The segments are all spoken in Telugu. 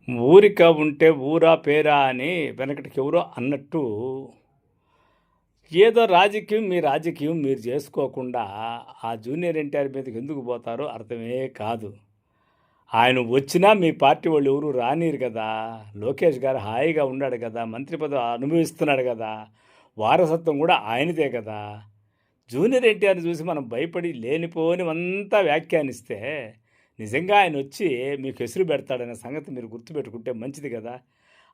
ఊరిక ఉంటే ఊరా పేరా అని వెనకటికి ఎవరో అన్నట్టు ఏదో రాజకీయం మీ రాజకీయం మీరు చేసుకోకుండా ఆ జూనియర్ ఎన్టీఆర్ మీదకి ఎందుకు పోతారో అర్థమే కాదు. ఆయన వచ్చినా మీ పార్టీ వాళ్ళు ఎవరు రానీరు కదా. లోకేష్ గారు హాయిగా ఉన్నాడు కదా, మంత్రి పదవి అనుభవిస్తున్నాడు కదా, వారసత్వం కూడా ఆయనదే కదా. జూనియర్ ఎన్టీఆర్ని చూసి మనం భయపడి లేనిపోనివంతా వ్యాఖ్యానిస్తే నిజంగా ఆయన వచ్చి మీకు ఎసురు పెడతాడనే సంగతి మీరు గుర్తుపెట్టుకుంటే మంచిది కదా.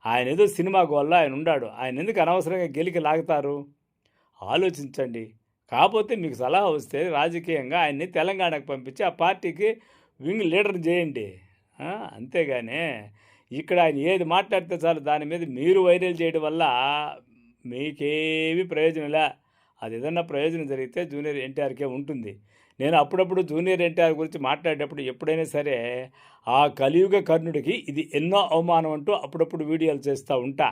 ఆయన ఏదో సినిమా గోల్ల ఆయన ఉన్నాడు, ఆయన ఎందుకు అనవసరంగా గెలికి లాగుతారు? ఆలోచించండి. కాకపోతే మీకు సలహా వస్తే రాజకీయంగా ఆయన్ని తెలంగాణకు పంపించి ఆ పార్టీకి వింగ్ లీడర్ చేయండి. అంతేగాని ఇక్కడ ఆయన ఏది మాట్లాడితే చాలు దాని మీద మీరు వైరల్ చేయడం వల్ల మీకేమీ ప్రయోజనంలే. అది ఏదన్నా ప్రయోజనం జరిగితే జూనియర్ ఎన్టీఆర్కే ఉంటుంది. నేను అప్పుడప్పుడు జూనియర్ ఎన్టీఆర్ గురించి మాట్లాడేటప్పుడు ఎప్పుడైనా సరే ఆ కలియుగ కర్ణుడికి ఇది ఎన్నో అవమానం అంటూ అప్పుడప్పుడు వీడియోలు చేస్తూ ఉంటా.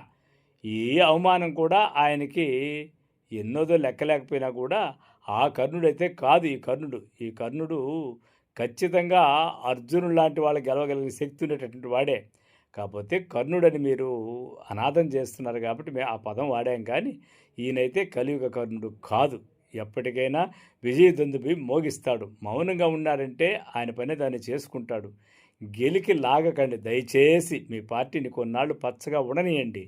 ఈ అవమానం కూడా ఆయనకి ఎన్నోదో లెక్కలేకపోయినా కూడా ఆ కర్ణుడైతే కాదు ఈ కర్ణుడు ఖచ్చితంగా అర్జునుడు లాంటి వాళ్ళు గెలవగలిగిన శక్తి ఉండేటటువంటి వాడే. కాకపోతే కర్ణుడని మీరు అనాథం చేస్తున్నారు కాబట్టి ఆ పదం వాడాం. కానీ ఈయనైతే కలియుగ కర్ణుడు కాదు. ఎప్పటికైనా విజయదుందుభి మోగిస్తాడు. మౌనంగా ఉన్నారంటే ఆయన పని దాన్ని చేసుకుంటాడు. గెలికి లాగకండి దయచేసి. మీ పార్టీని కొన్నాళ్ళు పచ్చగా ఉండనియండి.